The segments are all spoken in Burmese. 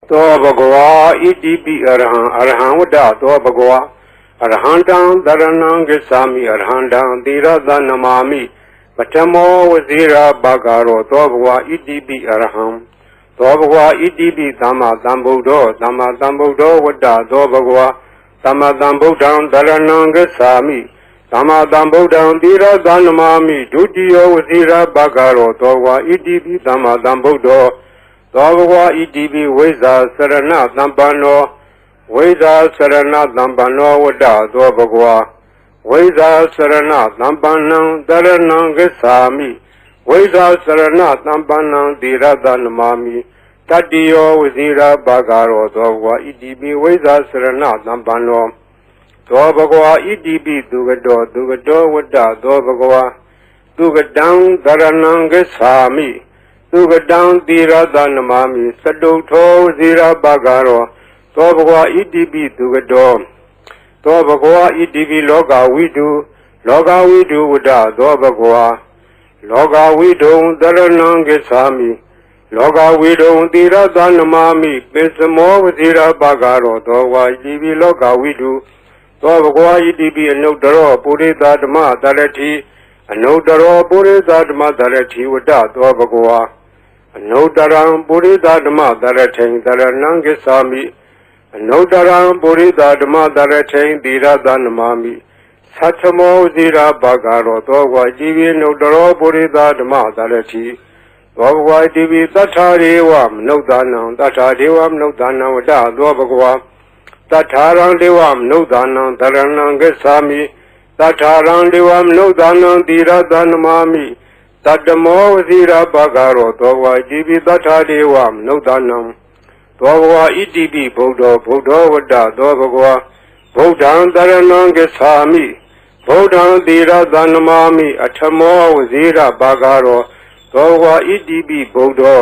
သောဘဂဝါဣတိပိအရဟံအရဟံဝတ္တသောဘဂဝါအရဟံတံတရဏံဂစ္ဆာမိအရဟံတံသီရသနမာမိပထမောဝဇိရာဘဂရောသောဘဂဝါဣတိပိအရဟံသောဘဂဝါဣတိပိသမ္မာသမ္ဗုဒ္ဓောသမ္မာသမ္ဗုဒ္ဓောဝတ္တသောဘဂဝါသမ္မာသမ္ဗုဒ္ဓံတရဏံဂစ္ဆာမိသမ္မာသမ္ဗုဒ္ဓံသီရသနမာမိဒုတိယဝဇိရာဘဂရောသောဘဂဝါဣတိပိသမ္မာသမ္ဗုဒ္ဓောသောဘဂဝါဣတိပိဝိဇ္ဇာစရဏသမ္ပန္နောဝိဇ္ဇာစရဏသမ္ပန္နောဝတ္တသောဘဂဝါဝိဇ္ဇာစရဏသမ္ပန္နံတရဏံဂစ္ဆာမိဝိဇ္ဇာစရဏသမ္ပန္နံသီရသနမာမိတတ္တိယောဝဇိရာဘဂရောသောဘဂဝါဣတိပိဝိဇ္ဇာစရဏသမ္ပန္နောသောဘဂဝါဣတိပိသူကတောဝတ္တသောဘဂဝါသူကတံတရဏံဂစ္ဆာမိသူကတံသီရသနမာမိသတုထောဇိရာဘဂရောသောဘဂဝါဣတိပိသူကတောသောဘဂဝါဣတိပိလောကဝိတုဝတ္တသောဘဂဝါလောကဝိတုံတရဏံဂစ္ဆာမိလောကဝိတုံသီရသနမာမိပိစမောဝဇိရာဘဂရောသောဘဂဝါဣတိပိလောကဝိတုသောဘဂဝါဣတိပိအနုတ္တရောပုရိသဓမ္မသရတိအနုတ္တရောပုရိသဓမ္မသရတိဝတ္တသောဘဂဝါအနုတ္တရံပုရိသဓမ္မသရထိန်တရဏံဂစ္ဆာမိအနုတ္တရံပုရိသဓမ္မသရထိန်သီရသနမာမိသတ္ထမောဇိရာဘဂရောသောဘဂဝါဣတိပိအနုတ္တရောပုရိသဓမ္မသရတိသောဘဂဝါဣတိပိသတ္ထာရေဝမနုဿာနံသတ္ထာဒေဝမနုဿာနံဝတ္တသောဘဂဝါသတ္ထာရံဒေဝမနုဿာနံတရဏံဂစ္ဆာမိသတ္ထာရံဒေဝမနုဿာနံသီရသနမာမိတတ္တမောဝဇိရာဘဂရောသောဘဂဝါဣတိပိသတ္ထာဒေဝမနုဿာနံသောဘဂဝါဣတိပိဗုဒ္ဓောဝတ္တသောဘဂဝါဗုဒ္ဓံတရဏံဂစ္ဆာမိဗုဒ္ဓံသီရသနမာမိအထမောဝဇိရာဘဂရောသောဘဂဝါဣတိပိဗုဒ္ဓော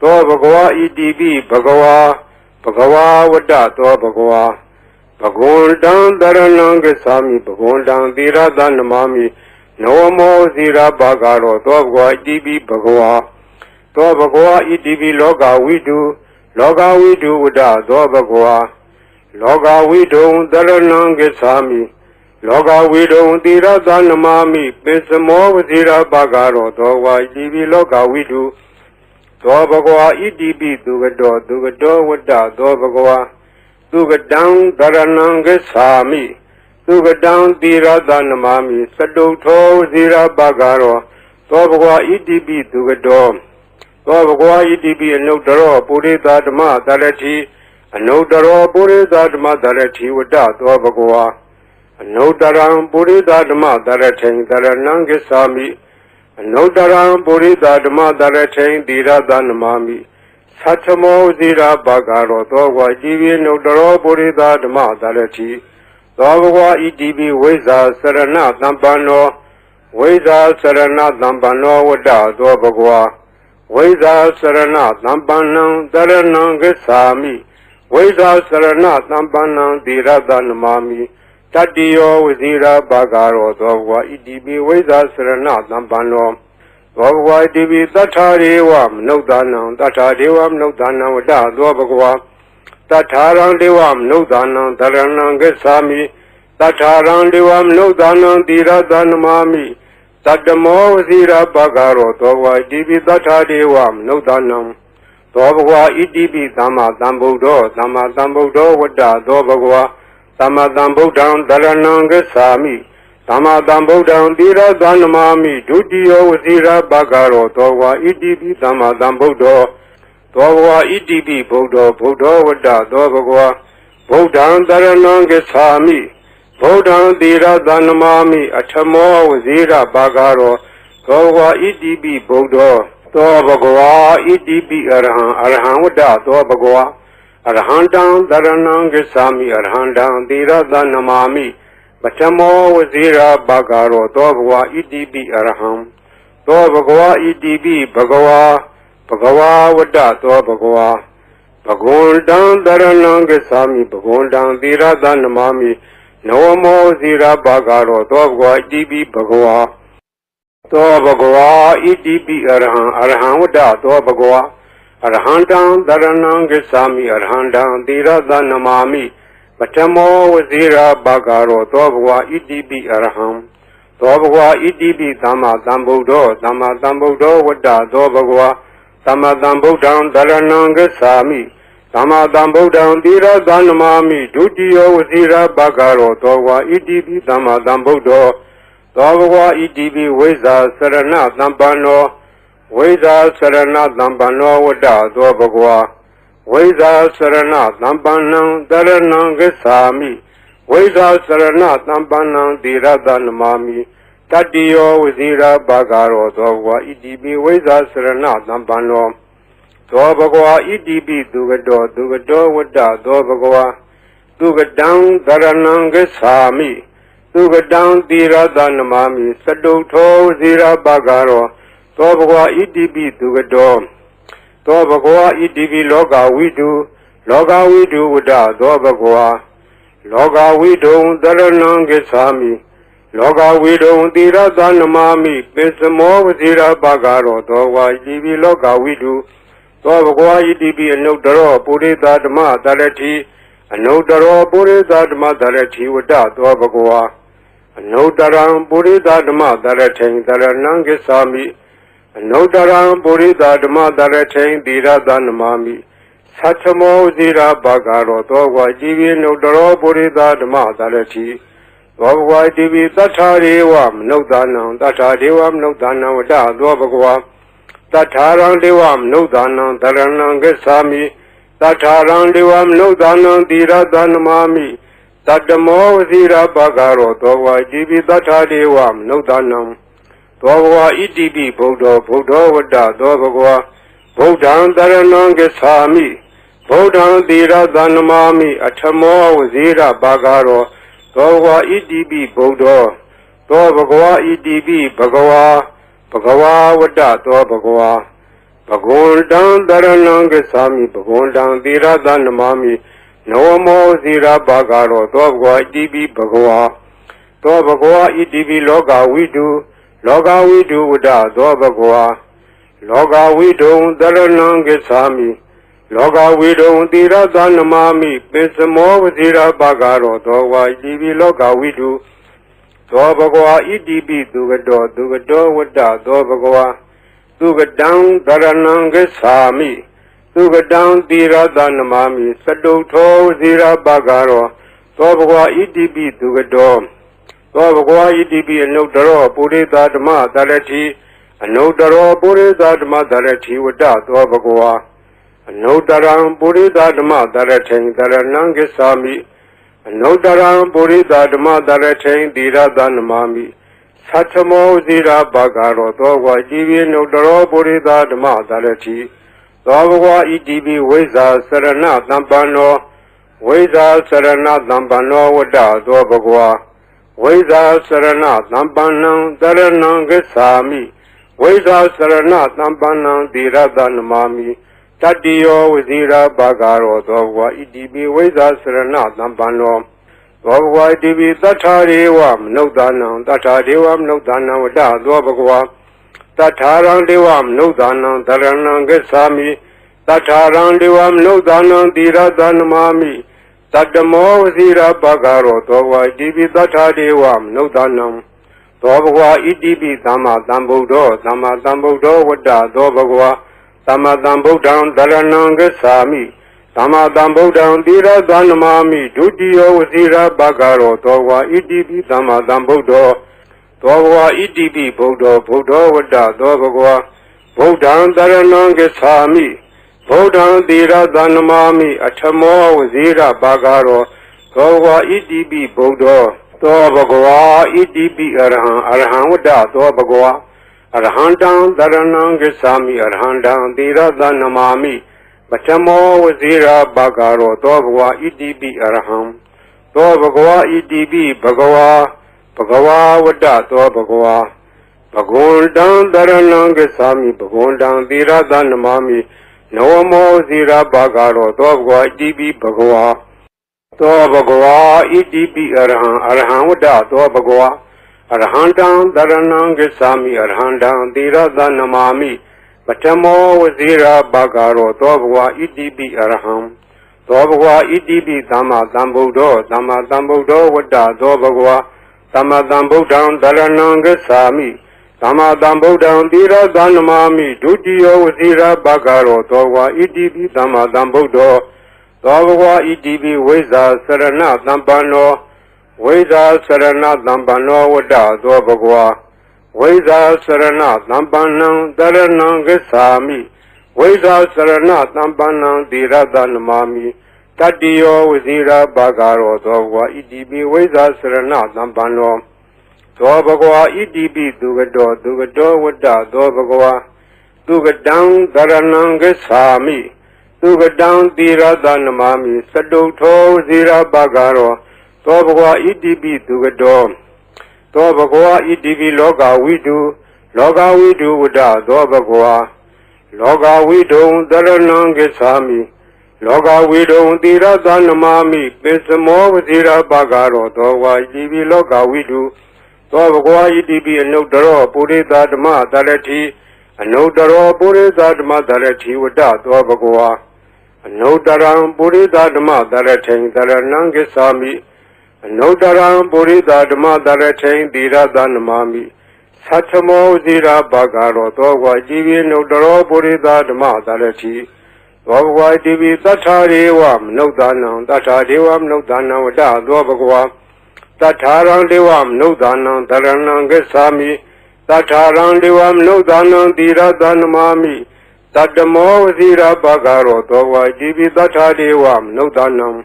သောဘဂဝါဣတိပိဘဂဝါဝတ္တသောဘဂဝါဘဂဝန္တံတရဏံဂစ္ဆာမိဘဂဝန္တံသီရသနမာမိနောမောဇိရာဘဂရောသောဘဂဝါဣတိပိဘဂဝါသောဘဂဝါဣတိပိလောကဝိတုဝတ္တသောဘဂဝါလောကဝိတုံတရဏံဂစ္ဆာမိလောကဝိတုံသီရသနမာမိပိစမောဝဇိရာဘဂရောသောဘဂဝါဣတိပိလောကဝိတုသောဘဂဝါဣတိပိသူကတောဝတ္တသောဘဂဝါသူကတံတရဏံဂစ္ဆာမိသူကတံသီရသနမာမိသတုထောဇိရာဘဂရောသောဘဂဝါဣတိပိသူကတောသောဘဂဝါဣတိပိအနုတ္တရောပုရိသဓမ္မသရတိအနုတ္တရောပုရိသဓမ္မသရတိဝတ္တသောဘဂဝါအနုတ္တရံပုရိသဓမ္မသရထိန်တရဏံဂစ္ဆာမိအနုတ္တရံပုရိသဓမ္မသရထိန်သီရသနမာမိသတ္ထမောဇိရာဘဂရောသောဘဂဝါဣတိပိအနုတ္တရောပုရိသဓမ္မသရတိသောဘဂဝါဣတိပိဝိဇ္ဇာစရဏသမ္ပန္နောဝိဇ္ဇာစရဏသမ္ပန္နောဝတ္တသောဘဂဝါဝိဇ္ဇာစရဏသမ္ပန္နံတရဏံဂစ္ဆာမိဝိဇ္ဇာစရဏသမ္ပန္နံသီရသနမာမိတတ္တိယောဝဇိရာဘဂရောသောဘဂဝါဣတိပိဝိဇ္ဇာစရဏသမ္ပန္နောသောဘဂဝါဣတိပိသတ္ထာရေဝမနုဿာနံသတ္ထာဒေဝမနုဿာနံဝတ္တသောဘဂဝါသတ္ထာရံဒေဝမနုဿာနံတရဏံဂစ္ဆာမိသတ္ထာရံဒေဝမနုဿာနံသီရသနမာမိတတ္တမောဝဇိရာဘဂရောသောဘဂဝါဣတိပိသတ္ထာဒေဝမနုဿာနံသောဘဂဝါဣတိပိသမ္မာသမ္ဗုဒ္ဓောဝတ္တသောဘဂဝါသမ္မာသမ္ဗုဒ္ဓံတရဏံဂစ္ဆာမိသမ္မာသမ္ဗုဒ္ဓံသီရသနမာမိဒုတိယဝဇိရာဘဂရောသောဘဂဝါဣတိပိသမ္မာသမ္ဗုဒ္ဓောသောဘဂဝါဣတိပိဗုဒ္ဓောဝတ္တသောဘဂဝါဗုဒ္ဓံတရဏံဂစ္ဆာမိဗုဒ္ဓံသီရသနမာမိအထမောဝဇိရာဘဂရောသောဘဂဝါဣတိပိဗုဒ္ဓောသောဘဂဝါဣတိပိအရဟံဝတ္တသောဘဂဝါအရဟံတံတရဏံဂစ္ဆာမိအရဟံတံသီရသနမာမိပထမောဝဇိရာဘဂရောသောဘဂဝါဣတိပိအရဟံသောဘဂဝါဣတိပိဘဂဝါဝတ္တသောဘဂဝါဘဂဝန္တံတရဏံဂစ္ဆာမိဘဂဝန္တံသီရသနမာမိနောမောဇိရာဘဂရောသောဘဂဝါဣတိပိဘဂဝါသောဘဂဝါဣတိပိအရဟံဝတ္တသောဘဂဝါ Arhandam Dharanam Gacchami Arhandam Tirada Namami Patamo Vazira Bhagaro Dobhva Idibi Arham Dobhva Idibi Dhamma Dhambuddho Dhamma Dhambuddho Vada Dobhva Dhamma Dhambuddham Dharanam Gacchami Dhamma Dhambuddham Tirada Namami Dutiyo Vazira Bhagaro Dobhva Idibi Dhamma Dhambuddho Dobhva Idibi Veza Sarana Dhampano Veda Sarana Dhampano Vada Dobhva Veda Sarana Dhampanam Dharanam Gacchami Veda Sarana Dhampanam Tirada Namami Tatiyo Vazira Bhagaro Dobhva Idibi Veda Sarana Dhampano Dobhva Idibi Dugado Dugado Vada Dobhva Dugadam Dharanam Gacchami Dugadam Tirada Namami Sadutho Vazira Bhagaro Dobhva Idibi Dugado Dobhva Idibi Loga Vidu Vada Dobhva Loga Vidu Dharanam Gacchami Loga Vidu Tirada Namami Pesamo Vazira Bhagaro Dobhva Idibi Loga Vidu Dobhva Idibi Anudaro Purita Dhamma Dharati Anudaro Purita Dhamma Dharati Vada Dobhva Anudaram Purita Dhamma Dharati Dharanam Gacchami Anudaram Purita Dhamma Dharati Tirada Namami Satamo Vazira Bhagaro Dobhva Idibi Anudaro Purita Dhamma Dharati Dobhva Idibi Tathādevam Nudanam Tathādevam Nudanam Vada Dobhva Tatharam Devam Nudanam Dharanam Gacchami Tatharam Devam Nudanam Tirada Namami Tattamo Vazira Bhagaro Dobhva Idibi Tathādevam Nudanam Dobhva Idibi Buddho Buddho Vada Dobhva Buddham Dharanam Gacchami Buddham Tirada Namami Attamo Vazira Bhagaro Dobhva Idibi Buddho Dobhva Idibi Bhagava Bhagava Vada Dobhva Bhagundam Dharanam Gacchami Bhagundam Tirada Namami Namo Vazira Bhagaro Dobhva Idibi Bhagava Dobhva Idibi Loga Vidu Vada Dobhva Loga Vidu Dharanam Gacchami Loga Vidu Tirada Namami Pesamo Vazira Bhagaro Dobhva Idibi Loga Vidu Dobhva Idibi Dugado Dugado Vada Dobhva Dugadam Dharanam Gacchami Dugadam Tirada Namami Sadutho Vazira Bhagaro Dobhva Idibi Dugado Dobhva Idibi Anudaro Purita Dhamma Dharati Anudaro Purita Dhamma Dharati Vada Dobhva Anudaram Purita Dhamma Dharati Dharanam Gacchami Anudaram Purita Dhamma Dharati Tirada Namami Satamo Vazira Bhagaro Dobhva Idibi Anudaro Purita Dhamma Dharati Dobhva Idibi Veza Sarana Dhampano Veza Sarana Dhampano Vada Dobhva Veza Sarana Dhampanam Dharanam Gacchami Veza Sarana Dhampanam Tirada Namami Tatiyo Vazira Bhagaro Dobhva Idibi Veza Sarana Dhampano Dobhva Idibi Tathādevam Nudanam Tathādevam Nudanam Vada Dobhva Tatharam Devam Nudanam Dharanam Gacchami Tatharam Devam Nudanam Tirada Namami Tattamo Vazira Bhagaro Dobhva Idibi Tathādevam Nudanam Dobhva Idibi Dhamma Dhambuddho Dhamma Dhambuddho Vada Dobhva Dhamma Dhambuddham Dharanam Gacchami Dhamma Dhambuddham Tirada Namami Dutiyo Vazira Bhagaro Dobhva Idibi Dhamma Dhambuddho Dobhva Idibi Buddho Buddho Vada Dobhva Buddham Dharanam Gacchami Buddham Tirada Namami Attamo Vazira Bhagaro Dobhva Idibi Buddho Dobhva Idibi Arham Vada Dobhva Arhandam Dharanam Gacchami Arhandam Tirada Namami Attamo Vazira Bhagaro Dobhva Idibi Arham Dobhva Idibi Bhagava Vada Dobhva Bhagundam Dharanam Gacchami Bhagundam Tirada Namami Namo Vazira Bhagaro Dobhva Idibi Bhagava Dobhva Idibi Arham Vada Dobhva Arhandam Dharanam Gacchami Arhandam Tirada Namami Patamo Wazira Bagaro, Dobwa Idibi Araham, Dobwa Idibi Dama Dambudo, Dama Dambudo, Wada, Dobagwa, Dama Dambu down, Darananga Sami, Dama Dambu down, Dira Danamami, Dudio Wazira Bagaro, Dobwa Idibi Dama Dambudo, Dobwa Idibi Weza Sarana Dambano, Weza Sarana Dambano, Wada, Dobagwa. Weza Sarana Nambanang Daranang Gesami Weza Sarana Nambanang Diradanamami Tadio Wazira Bagaro Dogwa Idibi Weza Sarana Nambano Dobagwa Idibi Dugado Wada Dobagwa Dugadang Daranang Gesami Dugadang Diradanamami Saduto Wazira Bagaro Dobagwa Idibi Dugado Dobagwa Idibi Loga Widu Wada Dobagwa Loga Widu Daranangesami Loga Widu Dira Danamami Pesamo Zira Bagaro Dogwa Idibi Loga Widu Dobagwa Idibi Anodaro Purida Dama Darati Anodaro Purida Dama Darati Wada Dobagwa Anodaram Purida Dama Darati Daranangesami Nodaram Burida Dama Daratain Dira Danamami Satamo Zira Bagaro Dogwa Jivi Nodaro Burida Dama Darati Dogwa Divi Tatariwam Nodanam Tatariwam Nodanam Wada Dobagwa Tataran Devam Nodanam Daranangasami Tataran Devam Nodanam Dira Danamami Tatamo Zira Bagaro Dogwa Jivi Tatariwam Nodanam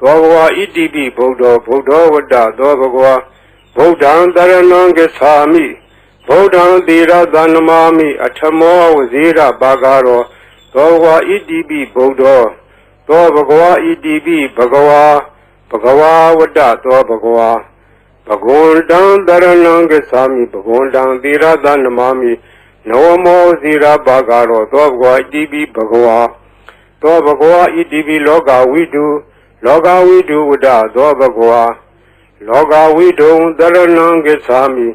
Dobagwa Idibi Buddha Wada Dobagwa Buddhan Daranangasami Buddhan Dira Danamami Atamo Zira Bagaro Dobagwa Idibi Buddha Dobagwa Idibi Bhagawa Wada Dobagwa Bhagwandan Daranangasami Bhagwandan Dira Danamami Nawamo Zira Bagaro Dobagwa Idibi Bhagawa Dobagwa Idibi Loga Widu Wada Dobagwa Loga Widu Daranangasami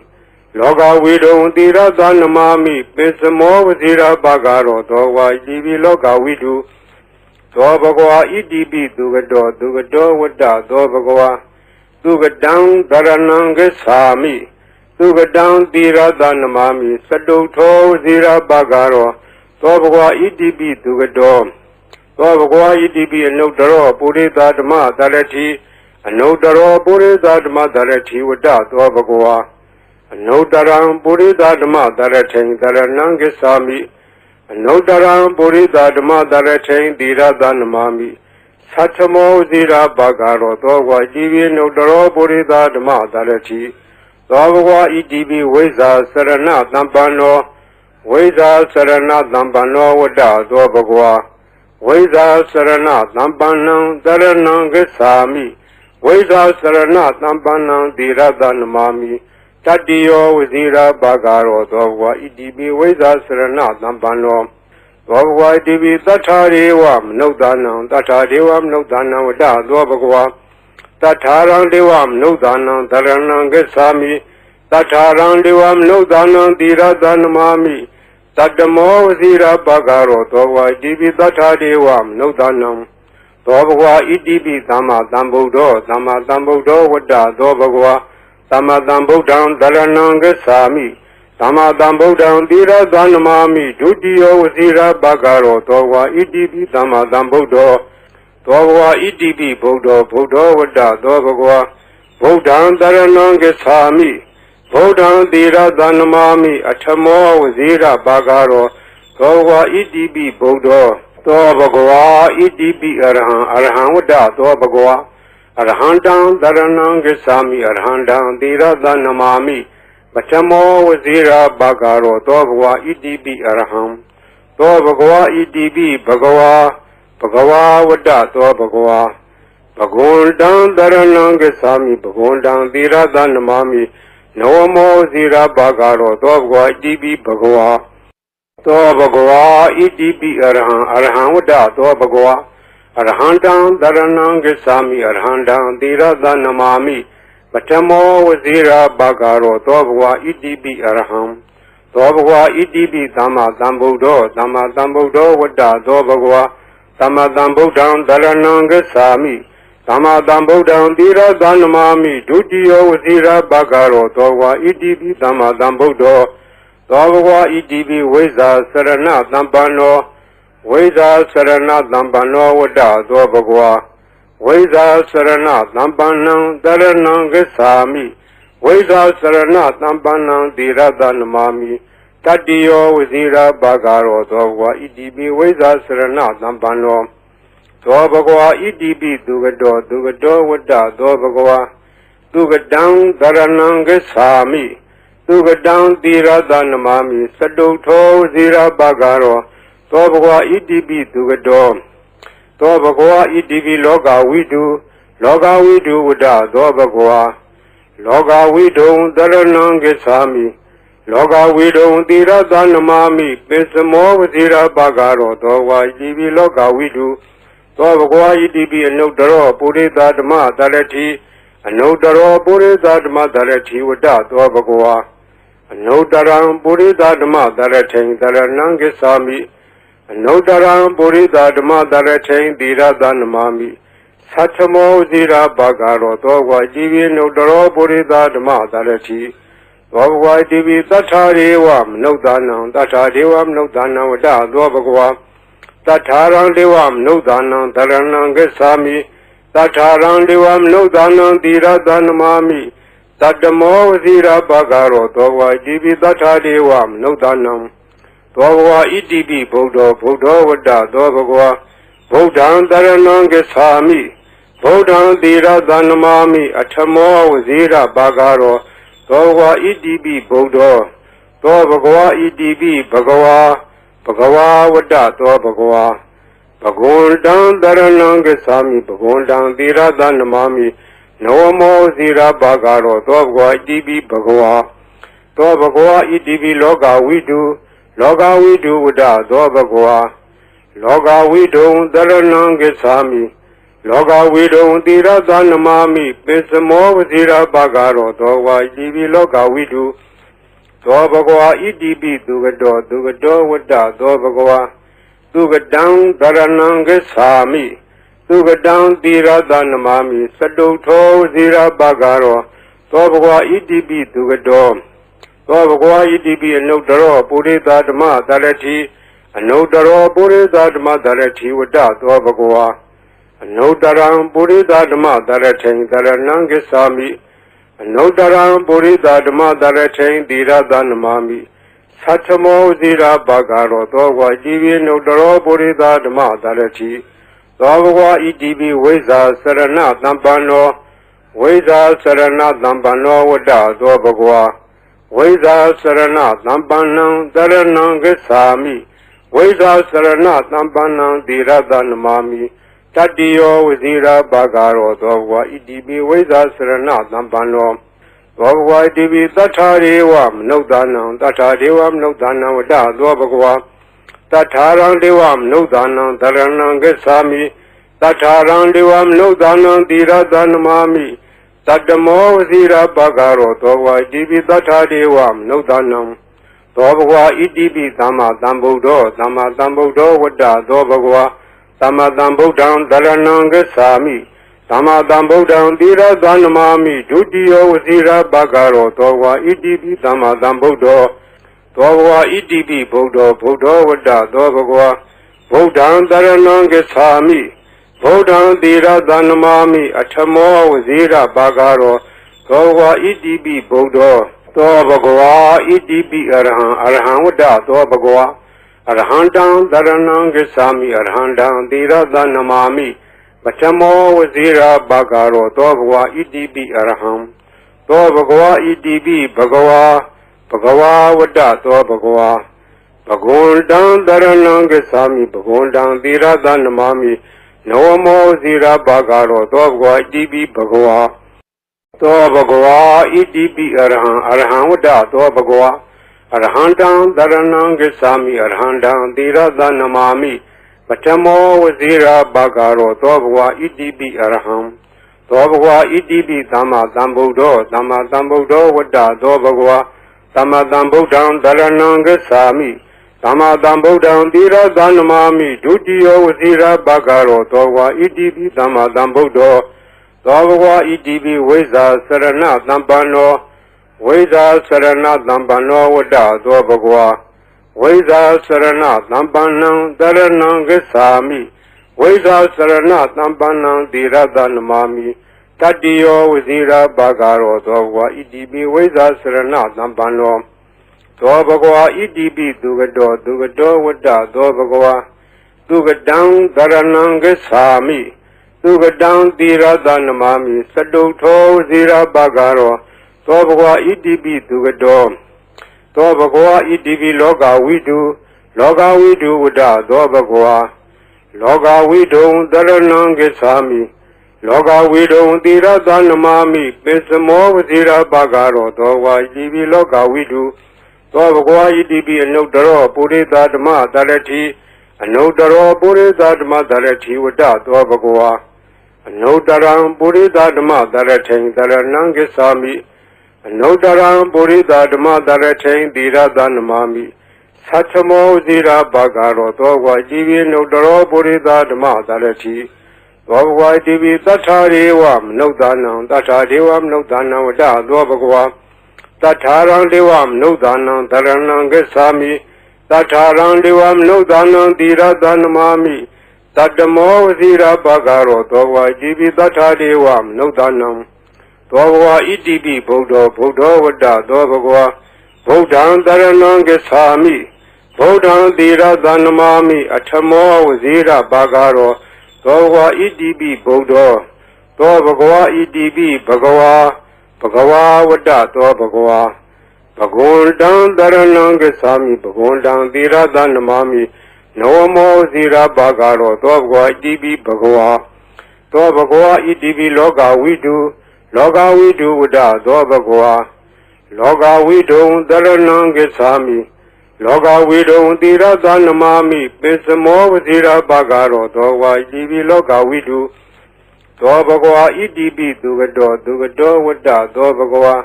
Loga Widu Dira Danamami Pesamo Zira Bagaro Dogwa Idibi Loga Widu Dobagwa Idibi Dugado Wada Dobagwa Dugadang Daranangasami Dugadang Dira Danamami Saduto Zira Bagaro Dobagwa Idibi Dugado Dobagwa Idibi Anodaro Purida Dama Darati Anodaro Purida Dama Darati Wada Dobagwa Anodaram Purida Dama Daratain Daranangasami Anodaram Purida Dama Daratain Dira Danamami Satamo Zira Bagaro Dogwa Jivi Nodaro Purida Dama Darati Dobagwa Idibi Weza Sarana Dambano Wada Dobagwa Weza Sarana Nambanang Daranangasami Weza Sarana Nambanang Dira Danamami Tadio Wazira Bagaro Dogwa Idibi Weza Sarana Nambano Dogwa Idibi Tatariwam Nodanam Wada Dobagwa Tataran Devam Nodanam Daranangasami Tataran Devam Nodanam Dira Danamami Tadamo Zira Bagaro Dogwa Idibi Tatariwam Nodanam Dobagwa Idibi Dama Dambudo Wada Dobagwa Dama Dambudan Daranangasami Dama Dambudan Dira Danamami Dudio Zira Bagaro Dogwa Idibi Dama Dambudo Dobagwa Idibi Buddha Wada Dobagwa Buddhan Daranangasami Buddhan Dira Danamami Atamo Zira Bagaro Dobagwa Idibi Buddha Dobagwa Idibi Arhan Wada Dobagwa Arhandan Daranangasami Arhandan Dira Danamami Atamo Zira Bagaro Dobagwa Idibi Arham Dobagwa Idibi Bhagawa Wada Dobagwa Bhagwandan Daranangasami Bhagwandan Dira Danamami Nawamo Zira Bagaro Dobagwa Idibi Bhagawa Idibi Arhan Wada Dobagwa Arhandan Daranangasami Arhandan Dira Danamami Atamo Zira Bagaro Dobagwa Idibi Arham သောဘဂဝါဣတိပိသမ္မာသမ္ဗုဒ္ဓောသမ္မာသမ္ဗုဒ္ဓောဝတ္တသောဘဂဝါသမ္မာသမ္ဗုဒ္ဓံတရဏံဂစ္ဆာမိသမ္မာသမ္ဗုဒ္ဓံသီရသနမာမိဒုတိယဝစီရဘဂရောသောဘဂဝါဣတိပိသမ္မာသမ္ဗုဒ္ဓောသောဘဂဝါဣတိပိဝိဇ္ဇာစရဏသမ္ပန္နောဝိဇ္ဇာစရဏသမ္ပန္နောဝတ္တသောဘဂဝါဝိဇ္ဇာစရဏသမ္ပန္နံတရဏံဂစ္ဆာမိဝိဇ္ဇာစရဏသမ္ပန္နံသီရသနမာမိတတ္တိယောဝစီရဘဂရောသောဘဂဝါဣတိပိဝိဇ္ဇာစရဏသမ္ပန္နောသောဘဂဝါဣတိပိသူကတောဝတ္တသောဘဂဝါသူကတံတရဏံဂစ္ဆာမိသူကတံသီရသနမာမိစတုထောဝစီရဘဂရောသောဘဂဝါဣတိပိသူကတောသောဘဂဝါဣတိပိလောကဝိတုဝတ္တသောဘဂဝါလောကဝိတုံတရဏံဂစ္ဆာမိလောကဝိတုံသီရသနမာမိပိစမောဝစီရဘဂရောသောဘဂဝါဣတိပိလောကဝိတုသောဘဂဝါဣတိပိအနုတ္တရောပုရိသဓမ္မတရတိအနုတ္တရောပုရိသဓမ္မတရတိဝတ္တသောဘဂဝါအနုတ္တရံပုရိသဓမ္မတရထိံတရဏံဂစ္ဆာမိအနုတ္တရံပုရိသဓမ္မတရထိံသီရသနမာမိသတ္ထမောဇိရာဘဂရောသောဘဂဝါဣတိပိအနုတ္တရောပုရိသဓမ္မတရတိသောဘဂဝါဣတိပိသတ္ထာရေဝမနုဿာနံသတ္ထာဒေဝမနုဿာနံဝတ္တသောဘဂဝါတထာရံဒေဝမနုဿာနံတရဏံဂစ္ဆာမိတထာရံဒေဝမနုဿာနံသီရသနမာမိတတ္တမောဝစီရဘဂရောသောဘဂဝါဣတိပိတထာဒေဝမနုဿာနံသောဘဂဝါဣတိပိဗုဒ္ဓောဝတ္တသောဘဂဝါဗုဒ္ဓံတရဏံဂစ္ဆာမိဗုဒ္ဓံသီရသနမာမိအထမောဝစီရဘဂရောသောဘဂဝါဣတိပိဗုဒ္ဓောသောဘဂဝါဣတိပိဘဂဝါဝတ္တသောဘဂဝါဘဂဝန္တံတရဏံဂစ္ဆာမိဘဂဝန္တံသီရသနမာမိနဝမောဇိရဘဂရောသောဘဂဝါဣတိပိဘဂဝါသောဘဂဝါဣတိပိလောကဝိတုဝတ္တသောဘဂဝါလောကဝိတုံတရဏံဂစ္ဆာမိလောကဝိတုံသီရသနမာမိပိစမောဝဇိရဘဂရောသောဘဂဝါဣတိပိလောကဝိတုသောဘဂဝါဣတိပိသူကတောဝတ္တသောဘဂဝါသူကတံတရဏံဂစ္ဆာမိသူကတံသီရသနမာမိစတုထောဇိရဘဂရောသောဘဂဝါဣတိပိသူကတောသောဘဂဝါဣတိပိအနုတ္တရောပုရိသဓမ္မတရတိအနုတ္တရောပုရိသဓမ္မတရတိဝတ္တသောဘဂဝါအနုတ္တရံပုရိသဓမ္မတရထိံတရဏံဂစ္ဆာမိအနုတ္တရံပုရိသဓမ္မတရထိံသီရသနမာမိသတ္ထမောဇိရဘဂရောသောဘဂဝါဣတိပိအနုတ္တရောပုရိသဓမ္မတရတိသောဘဂဝါဣတိပိဝိဇ္ဇာစရဏသမ္ပန္နောဝိဇ္ဇာစရဏသမ္ပန္နောဝတ္တသောဘဂဝါဝိဇ္ဇာစရဏသမ္ပန္နံတရဏံဂစ္ဆာမိဝိဇ္ဇာစရဏသမ္ပန္နံသီရသနမာမိတတ္တိယောဝစီရဘဂရောသောဘဂဝါဣတိပိဝိဇ္ဇာစရဏသမ္ပန္နောသောဘဂဝါဣတိပိသတ္ထာရေဝမနုဿာနံသတ္ထာဒေဝမနုဿာနံဝတ္တသောဘဂဝါတထာရံဒေဝမနုဿာနံတရဏံဂစ္ဆာမိတထာရံဒေဝမနုဿာနံသီရသနမာမိတတ္တမောဝစီရဘဂရောသောဘဂဝါဣတိပိသတ္ထာဒေဝမနုဿာနံသောဘဂဝါဣတိပိသမ္မာသမ္ဗုဒ္ဓောဝတ္တသောဘဂဝါသမ္မာသမ္ဗုဒ္ဓံတရဏံဂစ္ဆာမိသမ္မာသမ္ဗုဒ္ဓံသီရသနမာမိဒုတိယဝစီရဘဂရောသောဘဂဝါဣတိပိသမ္မာသမ္ဗုဒ္ဓောသောဘဂဝါဣတိပိဗုဒ္ဓောဝတ္တသောဘဂဝါဗုဒ္ဓံတရဏံဂစ္ဆာမိဗုဒ္ဓံသီရသနမာမိအထမောဝစီရဘဂရောသောဘဂဝါဣတိပိဗုဒ္ဓောသောဘဂဝါဣတိပိအရဟံဝတ္တသောဘဂဝါအရဟံတံတရဏံဂစ္ဆာမိအရဟံတံသီရသနမာမိပထမောဝစီရဘဂရောသောဘဂဝါဣတိပိအရဟံသောဘဂဝါဣတိပိဘဂဝါဝတ္တသောဘဂဝါဘဂဝန္တံတရဏံဂစ္ဆာမိဘဂဝန္တံသီရသနမာမိနဝမောဇိရဘဂရောသောဘဂဝါဣတိပိဘဂဝါသောဘဂဝါဣတိပိအရဟံဝတ္တသောဘဂဝါအရဟံတံတရဏံဂစ္ဆာမိအရဟံတံသီရသနမာမိပထမောဝစီရဘဂရောသောဘဂဝါဣတိပိအရဟံသောဘဂဝါဣတိပိသမ္မာသမ္ဗုဒ္ဓောဝတ္တသောဘဂဝါ သမ္မာသမ္ဗုဒ္ဓံသရဏံဂစ္ဆာမိသမ္မာသမ္ဗုဒ္ဓံသီရသနမာမိဒုတိယဝစီရဘဂရောသောဝါဣတိပိသမ္မာသမ္ဗုဒ္ဓောသောဘဂဝါဣတိပိဝိဇ္ဇာစရဏသမ္ပန္နောဝိဇ္ဇာစရဏသမ္ပန္နောဝတ္တသောဘဂဝါဝိဇ္ဇာစရဏသမ္ပန္နံသရဏံဂစ္ဆာမိဝိဇ္ဇာစရဏသမ္ပန္နံသီရသနမာမိတတိယောဝစီရဘဂရောသောဘဂဝါဣတိပိဝိဇ္ဇာစရဏသမ္ပန္နောသောဘဂဝါဣတိပိသူကတောဝတ္တသောဘဂဝါသူကတံသရဏံဂစ္ဆာမိသူကတံသီရသနမာမိစတုထောဇီရပဂရောသောဘဂဝါဣတိပိသူကတောသောဘဂဝါဣတိပိလောကဝိတုဝတ္တသောဘဂဝါလောကဝိတုံသရဏံဂစ္ဆာမိလောကဝိတုံသီရသနမာမိပိစမောဝဇီရပဂရောသောဝါဣတိပိလောကဝိတုသောဘဂဝါဣတိပိအနုတ္တရောပုရိသဓမ္မတရတိအနုတ္တရောပုရိသဓမ္မတရတိဝတ္တသောဘဂဝါအနုတ္တရံပုရိသဓမ္မတရထိန်တရဏံဂစ္ဆာမိအနုတ္တရံပုရိသဓမ္မတရထိန်သီရသနမာမိသတ္ထမောဇိရာဘဂရောသောဝါဣတိပိအနုတ္တရောပုရိသဓမ္မတရတိသောဘဂဝါဣတိပိသတ္ထာရေဝမနုဿာနံသတ္ထာဒေဝမနုဿာနံဝတ္တသောဘဂဝါတထာရံဒေဝမနုဿာနံသရဏံဂစ္ဆာမိတထာရံဒေဝမနုဿာနံသီရသနမာမိတတ္တမောဝစီရဘဂရောသောဝါဣတိပိတထာဒေဝမနုဿာနံသောဘဂဝါဣတိပိဗုဒ္ဓောဝတ္တသောဘဂဝါဗုဒ္ဓံသရဏံဂစ္ဆာမိဗုဒ္ဓံသီရသနမာမိအထမောဝစီရဘဂရောသောဘဂဝါဣတိပိဗုဒ္ဓောသောဘဂဝါဣတိပိဘဂဝါဝတ္တသောဘဂဝါဘဂဝန္တံသရဏံဂစ္ဆာမိဘဂဝန္တံသီရသနမာမိနောမောဇိရဘဂရောသောဘဂဝါဣတိပိဘဂဝါသောဘဂဝါဣတိပိလောကဝိတုဝတ္တသောဘဂဝါလောကဝိတုံသရဏံဂစ္ဆာမိလောကဝိတုံသီရသနမာမိပိစမောဝဇိရဘဂရောသောဘဂဝါဣတိပိလောကဝိတုသောဘဂဝါဣတိပိသူကတောဝတ္တသောဘဂဝါ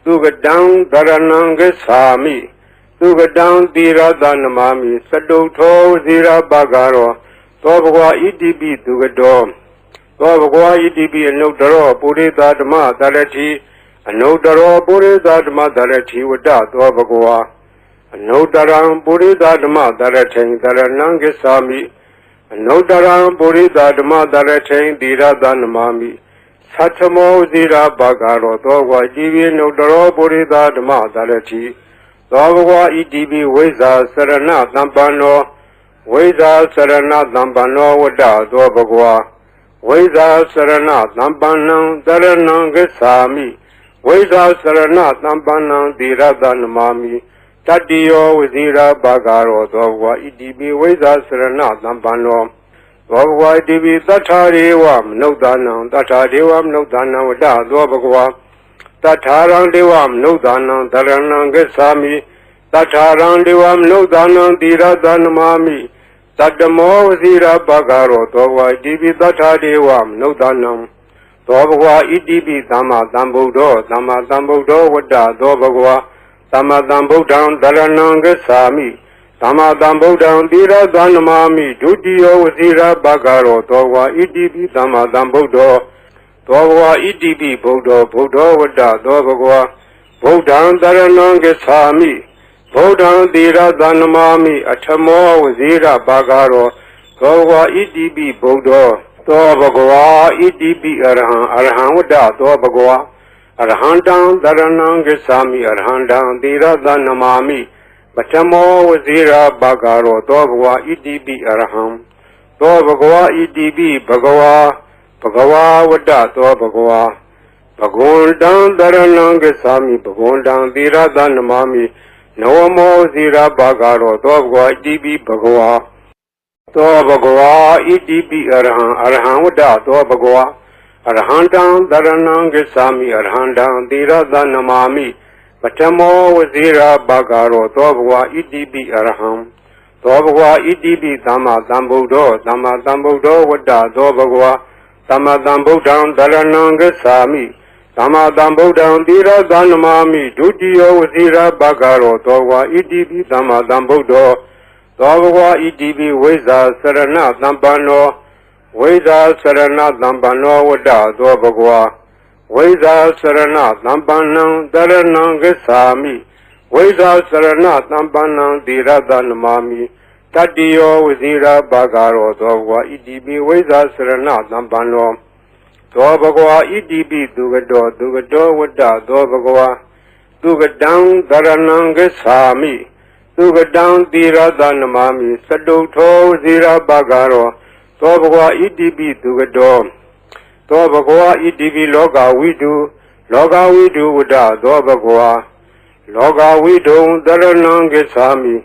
သူကတံသရဏံဂစ္ဆာမိသူကတံသီရသနမာမိစတုထောဇိရဘဂရောသောဘဂဝါဣတိပိသူကတောသောဘဂဝါဣတိပိအနုတ္တရောပုရိသဓမ္မတရတိအနုတ္တရောပုရိသဓမ္မတရတိဝတ္တသောဘဂဝါအနုတ္တရံပုရိသဓမ္မတရထိန်တရဏံဂစ္ဆာမိအနုတ္တရံပုရိသဓမ္မတရထိန်သီရသနမာမိသတ္ထမောဇိရာဘဂရောသောဝါဣတိပိအနုတ္တရောပုရိသဓမ္မတရတိသောဘဂဝါဣတိပိဝိဇ္ဇာစရဏသမ္ပန္နောဝိဇ္ဇာစရဏသမ္ပန္နောဝတ္တသောဘဂဝါဝိဇ္ဇာစရဏသမ္ပန္နံသရဏံဂစ္ဆာမိဝိဇ္ဇာစရဏသမ္ပန္နံသီရသနမာမိတတိယောဝစီရဘဂရောသောဘဂဝါဣတိပိဝိဇ္ဇာစရဏသမ္ပန္နောသောဘဂဝါဣတိပိသတ္ထာရေဝမနုဿာနံသတ္ထာဒေဝမနုဿာနံဝတ္တသောဘဂဝါတထာရံဒေဝမနုဿာနံသရဏံဂစ္ဆာမိတထာရံဒေဝမနုဿာနံသီရသနမာမိတတ္တမောဝစီရဘဂရောသောဘဂဝါဣတိပိသတ္ထာဒေဝမနုဿာနံသောဘဂဝါဣတိပိသမ္မာသမ္ဗုဒ္ဓောဝတ္တသောဘဂဝါသမ္မာသမ္ဗုဒ္ဓံသရဏံဂစ္ဆာမိသမ္မာသမ္ဗုဒ္ဓံသီရသနမာမိဒုတိယဝစီရဘဂရောသောဘဂဝါဣတိပိသမ္မာသမ္ဗုဒ္ဓောသောဘဂဝါဣတိပိဗုဒ္ဓောဝတ္တသောဘဂဝါဗုဒ္ဓံသရဏံဂစ္ဆာမိဗုဒ္ဓံသီရသနမာမိအထမောဝစီရဘဂရောသောဘဂဝါဣတိပိဗုဒ္ဓောသောဘဂဝါဣတိပိအရဟံဝတ္တသောဘဂဝါအရဟံတံသရဏံဂစ္ဆာမိအရဟံတံသီရသနမာမိပထမောဝစီရဘဂရောသောဘဂဝါဣတိပိအရဟံသောဘဂဝါဣတိပိဘဂဝါဝတ္တသောဘဂဝါဘဂဝန္တံသရဏံဂစ္ဆာမိဘဂဝန္တံသီရသနမာမိနောမောဇိရဘဂရောသောဘဂဝါဣတိပိဘဂဝါသောဘဂဝါဣတိပိအရဟံဝတ္တသောဘဂဝါအရဟံတံသရဏံဂစ္ဆာမိအရဟံတံသီရသနမာမိပထမောဝစီရဘဂရောသောဘဂဝါဣတိပိအရဟံသောဘဂဝါဣတိပိသမ္မာသမ္ဗုဒ္ဓောဝတ္တသောဘဂဝါသမ္မာသမ္ဗုဒ္ဓံသရဏံဂစ္ဆာမိ သမ္မာသမ္ဗုဒ္ဓံသီရသနမာမိဒုတိယဝစီရဘဂရောသောဝါဣတိပိသမ္မာသမ္ဗုဒ္ဓောသောဘဂဝါဣတိပိဝိဇ္ဇာစရဏသမ္ပန္နောဝိဇ္ဇာစရဏသမ္ပန္နောဝတ္တသောဘဂဝါဝိဇ္ဇာစရဏသမ္ပန္နံတရဏံဂစ္ဆာမိဝိဇ္ဇာစရဏသမ္ပန္နံသီရသနမာမိတတ္တိယောဝစီရဘဂရောသောဘဂဝါဣတိပိဝိဇ္ဇာစရဏသမ္ပန္နောသောဘဂဝါဣတိပိသူကတောဝတ္တသောဘဂဝါသူကတံသရဏံဂစ္ဆာမိသူကတံသီရသနမာမိစတုထောဝစီရဘဂရောသောဘဂဝါဣတိပိသူကတောသောဘဂဝါဣတိပိလောကဝိတုဝတ္တသောဘဂဝါလောကဝိတုံသရဏံဂစ္ဆာမိ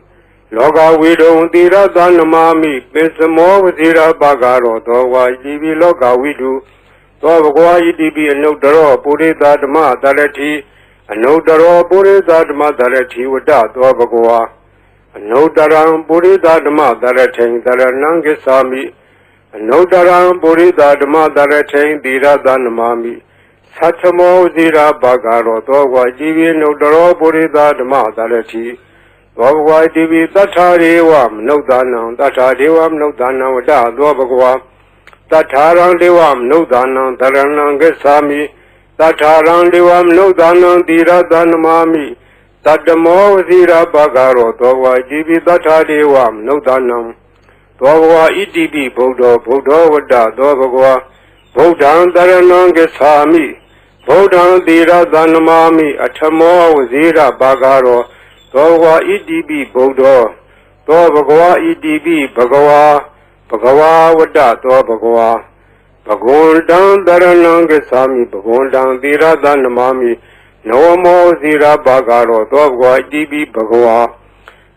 လောကဝိတုံသီရသနမာမိပိစမောဝစီရဘဂရောသောဝါဣတိပိလောကဝိတုသောဘဂဝါဣတိပိအနုတ္တရောပုရိသဓမ္မသရတိအနုတ္တရောပုရိသဓမ္မသရတိဝတ္တသောဘဂဝါအနုတ္တရံပုရိသဓမ္မသရထိန်သရဏံဂစ္ဆာမိအနုတ္တရံပုရိသဓမ္မသရထိန်သီရသနမာမိသတ္ထမောဇိရာဘဂရောသောဝါကြည်ပြီးနုတ္တရောပုရိသဓမ္မသရတိသောဘဂဝါကြည်ပြီးသတ္ထာရေဝမနုဿာနံသတ္ထာဒေဝမနုဿာနံဝတ္တသောဘဂဝါတထာရံဒေဝမနုဿာနံသရဏံဂစ္ဆာမိတထာရံဒေဝမနုဿာနံသီရသနမာမိတတ္တမောဝစီရဘဂရောသောဝါကြည်ပြီးတထာဒေဝမနုဿာနံသောဘဂဝါဣတိပိဗုဒ္ဓောဝတ္တသောဘဂဝါဗုဒ္ဓံသရဏံဂစ္ဆာမိဗုဒ္ဓံသီရသနမာမိအထမောဝစီရဘဂရောသောဘဂဝါဣတိပိဗုဒ္ဓောသောဘဂဝါဣတိပိဘဂဝါဘဂဝါဝတ္တသောဘဂဝါဘဂဝန္တံသရဏံဂစ္ဆာမိဘဂဝန္တံသီရသနမာမိနောမောဇိရဘဂရောသောဘဂဝါဣတိပိဘဂဝါ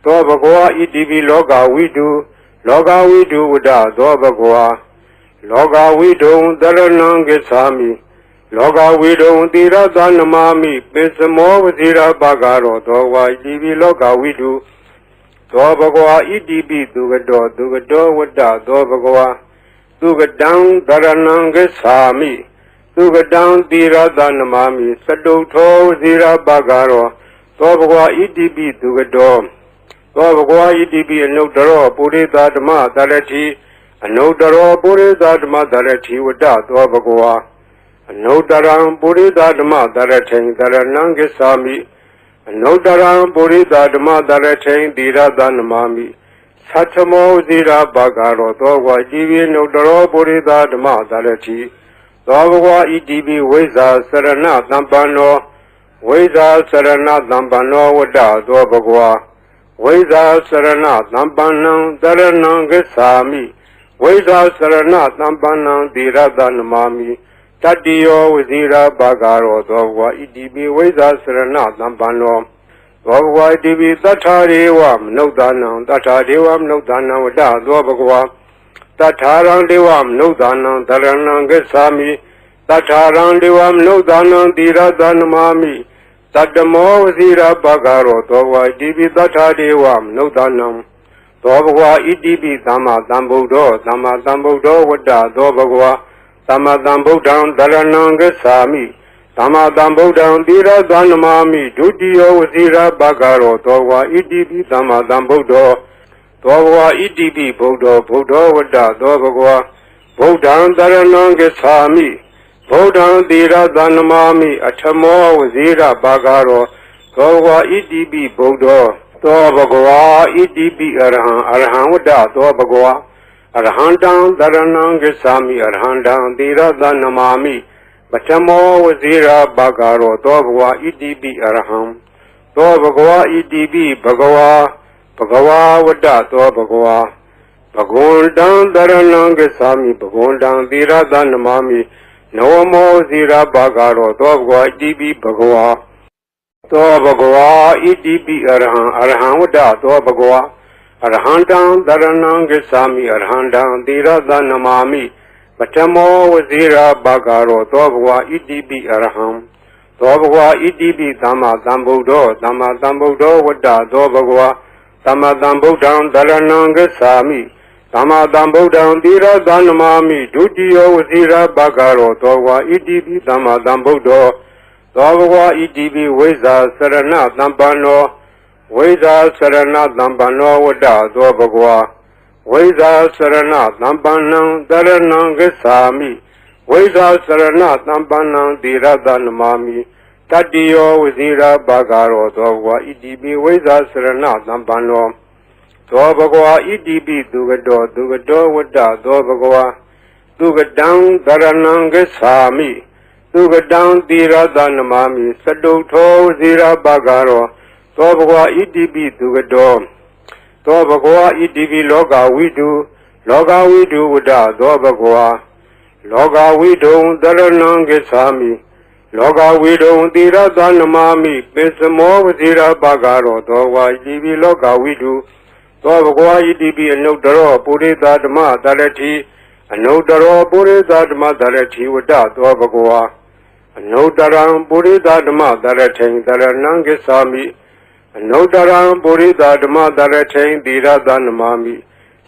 သောဘဂဝါဣတိပိလောကဝိတုဝတ္တသောဘဂဝါလောကဝိတုံသရဏံဂစ္ဆာမိလောကဝိတုံသီရသနမာမိပိစမောဝဇိရဘဂရောသောဘဂဝါဣတိပိလောကဝိတုသောဘဂဝါဣတိပိသူကတောဝတ္တသောဘဂဝါသူကတံသရဏံဂစ္ဆာမိသူကတံသီရသနမာမိစတုထောဝစီရဘဂရောသောဘဂဝါဣတိပိသူကတောသောဘဂဝါဣတိပိအနုတ္တရောပုရိသဓမ္မသရတိအနုတ္တရောပုရိသဓမ္မသရတိဝတ္တသောဘဂဝါအနုတ္တရံပုရိသဓမ္မသရထိန်သရဏံဂစ္ဆာမိအနုတ္တရံပုရိသဓမ္မသရထိန်သီရသနမာမိသတ္ထမောဇိရာဘဂရောသောဝါကြည်ပြီးနုတ္တရောပုရိသဓမ္မသရတိသောဘဂဝါဣတိပိဝိဇ္ဇာစရဏသမ္ပန္နောဝိဇ္ဇာစရဏသမ္ပန္နောဝတ္တသောဘဂဝါဝိဇ္ဇာစရဏသမ္ပန္နံတရဏံဂစ္ဆာမိဝိဇ္ဇာစရဏသမ္ပန္နံသီရသနမာမိတတ္တိယောဝစီရဘဂရောသောဘဂဝါဣတိပိဝိဇ္ဇာစရဏသမ္ပန္နောသောဘဂဝါဣတိပိသတ္ထာရေဝမနုဿာနံသတ္ထာဒေဝမနုဿာနံဝတ္တသောဘဂဝါတထာရံဒေဝမနုဿာနံသရဏံဂစ္ဆာမိတထာရံဒေဝမနုဿာနံသီရသနမာမိတတ္တမောဝစီရဘဂရောသောဘဂဝါဣတိပိသတ္ထာဒေဝမနုဿာနံသောဘဂဝါဣတိပိသမ္မာသမ္ဗုဒ္ဓောဝတ္တသောဘဂဝါသမ္မာသမ္ဗုဒ္ဓံသရဏံဂစ္ဆာမိသမ္မာသမ္ဗုဒ္ဓံသီရသနမာမိဒုတိယဝစီရဘဂရောသောဘဂဝါဣတိပိသမ္မာသမ္ဗုဒ္ဓောသောဘဂဝါဣတိပိဗုဒ္ဓောဝတ္တသောဘဂဝါဗုဒ္ဓံသရဏံဂစ္ဆာမိဗုဒ္ဓံသီရသနမာမိအထမောဝစီရဘဂရောသောဘဂဝါဣတိပိဗုဒ္ဓောသောဘဂဝါဣတိပိအရဟံဝတ္တသောဘဂဝါအရဟံတံသရဏံဂစ္ဆာမိအရဟံတံသီရသနမာမိပထမောဝစီရဘဂရောသောဘဂဝါဣတိပိအရဟံသောဘဂဝါဣတိပိဘဂဝါဝတ္တသောဘဂဝါဘဂဝန္တံသရဏံဂစ္ဆာမိဘဂဝန္တံသီရသနမာမိနောမောဝစီရဘဂရောသောဘဂဝါဣတိပိဘဂဝါသောဘဂဝါဣတိပိအရဟံဝတ္တသောဘဂဝါအရဟံတံသရဏံဂစ္ဆာမိအရဟံတံသီရသနမာမိပထမောဝစီရဘဂရောသောဘဂဝါဣတိပိအရဟံသောဘဂဝါဣတိပိသမ္မာသမ္ဗုဒ္ဓောဝတ္တသောဘဂဝါသမ္မာသမ္ဗုဒ္ဓံသရဏံဂစ္ဆာမိ သမ္မာသမ္ဗုဒ္ဓံသီရသနမာမိဒုတိယဝစီရဘဂရောသောဝါဣတိပိသမ္မာသမ္ဗုဒ္ဓောသောဘဂဝါဣတိပိဝိဇ္ဇာစရဏသမ္ပန္နောဝိဇ္ဇာစရဏသမ္ပန္နောဝတ္တသောဘဂဝါဝိဇ္ဇာစရဏသမ္ပန္နံတရဏံဂစ္ဆာမိဝိဇ္ဇာစရဏသမ္ပန္နံသီရသနမာမိတတ္တိယောဝစီရဘဂရောသောဘဂဝါဣတိပိဝိဇ္ဇာစရဏသမ္ပန္နောသောဘဂဝါဣတိပိသူကတောဝတ္တသောဘဂဝါသူကတံသရဏံဂစ္ဆာမိသူကတံသီရသနမာမိစတုထောဇီရဘဂရောသောဘဂဝါဣတိပိသူကတောသောဘဂဝါဣတိပိလောကဝိတုဝတ္တသောဘဂဝါလောကဝိတုံသရဏံဂစ္ဆာမိလောကဝိတုံသီရသနမာမိပိစမောဝဇီရဘဂရောသောဝါဣတိပိလောကဝိတုသောဘဂဝါဣတိပိအနုတ္တရောပုရိသဓမ္မတရတိအနုတ္တရောပုရိသဓမ္မတရတိဝတ္တသောဘဂဝါအနုတ္တရံပုရိသဓမ္မတရထိန်တရဏံဂစ္ဆာမိအနုတ္တရံပုရိသဓမ္မတရထိန်သီရသနမာမိ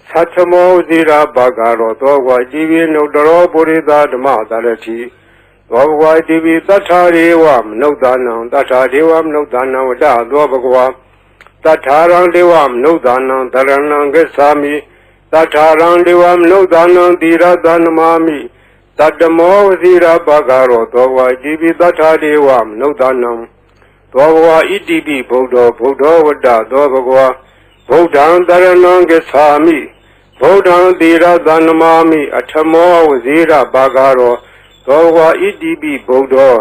သတ္ထမောဇိရာဘဂရောသောဝါကြည်ဝိနုတ္တရောပုရိသဓမ္မတရတိသောဘဂဝါကြည်ဝိသတ္ထာရေဝမနုဿာနံတတ္ထာဒေဝမနုဿာနံဝတ္တသောဘဂဝါတထာရံဒေဝမနုဿာနံတရဏံဂစ္ဆာမိတထာရံဒေဝမနုဿာနံသီရသနမာမိတတ္တမောဝစီရဘဂရောသောဝါကြည်ပိတထာဒေဝမနုဿာနံသောဘဂဝါဣတိပိဗုဒ္ဓောဝတ္တသောဘဂဝါဗုဒ္ဓံတရဏံဂစ္ဆာမိဗုဒ္ဓံသီရသနမာမိအထမောဝစီရဘဂရောသောဘဂဝါဣတိပိဗုဒ္ဓော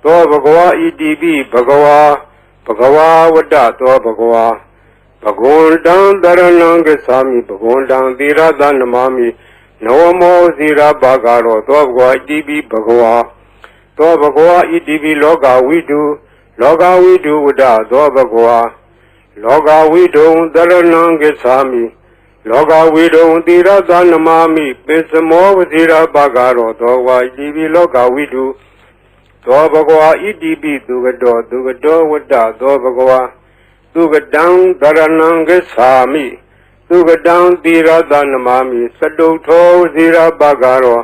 သောဘဂဝါဣတိပိဘဂဝါဝတ္တသောဘဂဝါဘဂဝန္တံတရဏံဂစ္ဆာမိဘဂဝန္တံသီရသနမာမိနဝမောဇီရဘဂရောသောဘဂဝါဣတိပိဘဂဝါသောဘဂဝါဣတိပိလောကဝိတုဝတ္တသောဘဂဝါလောကဝိတုံတရဏံဂစ္ဆာမိလောကဝိတုံသီရသနမာမိပိစမောဝဇီရဘဂရောသောဘဂဝါဣတိပိလောကဝိတုသောဘဂဝါဣတိပိသူကတောဝတ္တသောဘဂဝါသူကတံသရဏံဂစ္ဆာမိသူကတံသီရသနမာမိစတုထောဇီရဘဂရော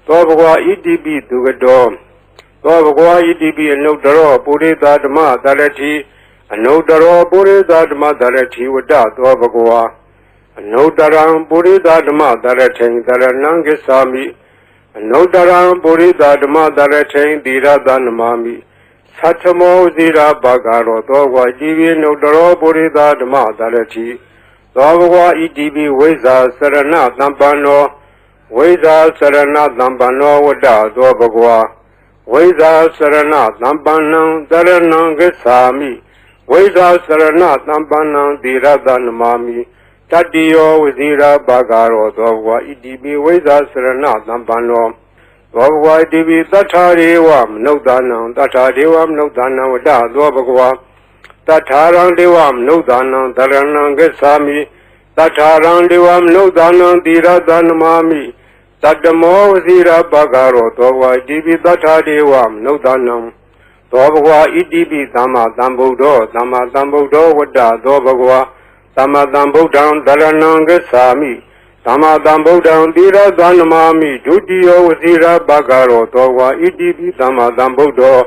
သောဘဂဝါဣတိပိသူကတောသောဘဂဝါဣတိပိအနုတ္တရောပုရိသဓမ္မတရတိအနုတ္တရောပုရိသဓမ္မတရတိဝတ္တသောဘဂဝါအနုတ္တရံပုရိသဓမ္မတရထိန်တရဏံဂစ္ဆာမိအနုတ္တရံပုရိသဓမ္မတရထိန်သီရသနမာမိသတ္ထမောဇိရာဘဂရောသောဝါကြည်ဝိနုတ္တရောပုရိသဓမ္မတရတိသောဘဂဝါဣတိပိဝိဇ္ဇာစရဏသမ္ပန္နောဝိဇ္ဇာစရဏသမ္ပန္နောဝတ္တသောဘဂဝါဝိဇ္ဇာစရဏသမ္ပန္နံတရဏံဂစ္ဆာမိဝိဇ္ဇာစရဏသမ္ပန္နံသီရသနမာမိတတ္တိယောဝစီရာဘဂရောသောဘဂဝါဣတိပိဝိဇ္ဇာစရဏသမ္ပန္နောသောဘဂဝါဣတိပိတထာရေဝမနုဿာနံတထာဒေဝမနုဿာနံဝတ္တသောဘဂဝါတထာရံဒေဝမနုဿာနံတရဏံဂစ္ဆာမိတထာရံဒေဝမနုဿာနံသီရသနမာမိတတ္တမောဝစီရဘဂရောသောဘဂဝါဣတိပိတထာဒေဝမနုဿာနံသောဘဂဝါဣတိပိသမ္မာသမ္ဗုဒ္ဓောဝတ္တသောဘဂဝါသမ္မာသမ္ဗုဒ္ဓံတရဏံဂစ္ဆာမိသမ္မာသမ္ဗုဒ္ဓံသီရသနမာမိဒုတိယဝစီရဘဂရောသောဘဂဝါဣတိပိသမ္မာသမ္ဗုဒ္ဓော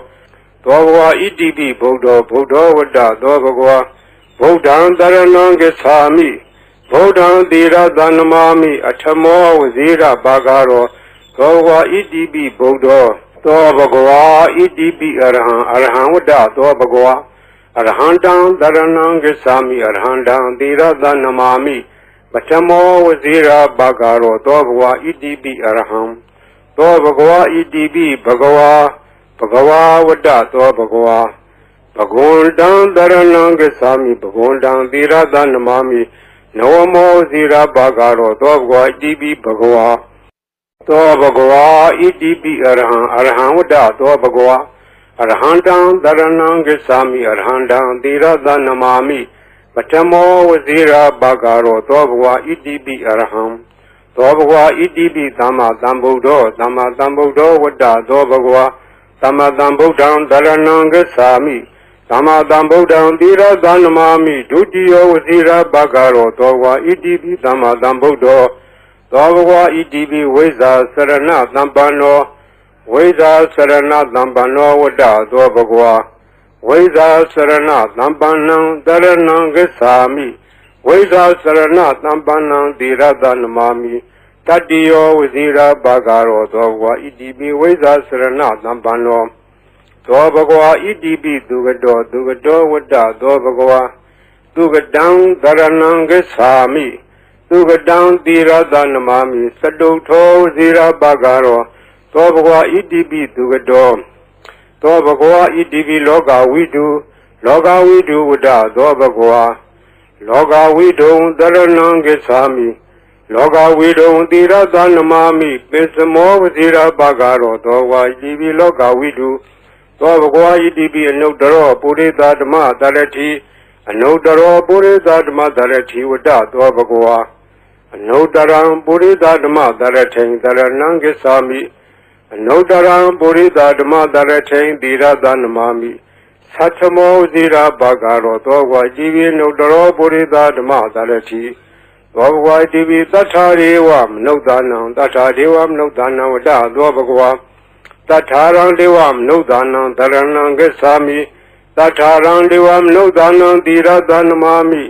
သောဘဂဝါဣတိပိဗုဒ္ဓောဝတ္တသောဘဂဝါဗုဒ္ဓံတရဏံဂစ္ဆာမိဗုဒ္ဓံသီရသနမာမိအထမောဝစီရဘဂရောသောဘဂဝါဣတိပိဗုဒ္ဓောသောဘဂဝါဣတိပိအရဟံဝတ္တသောဘဂဝါအရဟံတံတရဏံဂစ္ဆာမိအရဟံတံသီရသနမာမိပထမောဝစီရဘဂရောသောဘဂဝါဣတိပိအရဟံသောဘဂဝါဣတိပိဘဂဝါဝတ္တသောဘဂဝါဘဂဝန္တံတရဏံဂစ္ဆာမိဘဂဝန္တံသီရသနမာမိနဝမောဝစီရဘဂရောသောဘဂဝါဣတိပိဘဂဝါသောဘဂဝါဣတိပိအရဟံဝတ္တသောဘဂဝါအရဟံတံတရဏံဂစ္ဆာမိအရဟံတံသီရသနမာမိပထမောဝစီရဘဂရောသောဘဂဝါဣတိပိအရဟံသောဘဂဝါဣတိပိသမ္မာသမ္ဗုဒ္ဓောဝတ္တသောဘဂဝါသမ္မာသမ္ဗုဒ္ဓံတရဏံဂစ္ဆာမိသမ္မာသမ္ဗုဒ္ဓံသီရသနမာမိဒုတိယဝစီရဘဂရောသောဘဂဝါဣတိပိသမ္မာသမ္ဗုဒ္ဓော သောဘဂဝါဣတိပိဝိဇာစရဏသံပန္နောဝိဇာစရဏသံပန္နောဝတ္တသောဘဂဝါဝိဇာစရဏသံပန္နံတရဏံဂစ္ဆာမိဝိဇာစရဏသံပန္နံသီရတနမာမိတတ္တိယောဝဇိရာဘာဂရောသောဘဂဝါဣတိပိဝိဇာစရဏသံပန္နောသောဘဂဝါဣတိပိသူကတောဝတ္တသောဘဂဝါသူကတံတရဏံဂစ္ဆာမိသူကတံသီရတနမာမိစတုထောဝဇိရာဘာဂရောသောဘဂဝါဣတိပိသူကတောသောဘဂဝါဣတိပိလောကဝိတုဝတ္တသောဘဂဝါလောကဝိတုံတရဏံဂစ္ဆာမိလောကဝိတုံသီရတနမာမိပိစမောဝဇိရာဘာဂရောသောဝါဣတိပိလောကဝိတုသောဘဂဝါဣတိပိအနုတ္တရောပုရိသဓမ္မတရတိအနုတ္တရောပုရိသဓမ္မတရတိဝတ္တသောဘဂဝါအနုတ္တရံပုရိသဓမ္မတရထိန်တရဏံဂစ္ဆာမိအနုတ္တရံပုရိသဓမ္မတရထိန်သီရတနမာမိသတ္ထမောဇိရာဘာဂရောသောဘဂဝါဣတိပိအနုတ္တရောပုရိသဓမ္မတရတိသောဘဂဝါဣတိပိသတ္ထာရေဝမနုဿာနံသတ္ထာဒေဝမနုဿာနံဝတ္တသောဘဂဝါတထာရံဒေဝမနုဿာနံတရဏံဂစ္ဆာမိတထာရံဒေဝမနုဿာနံသီရတနမာမိ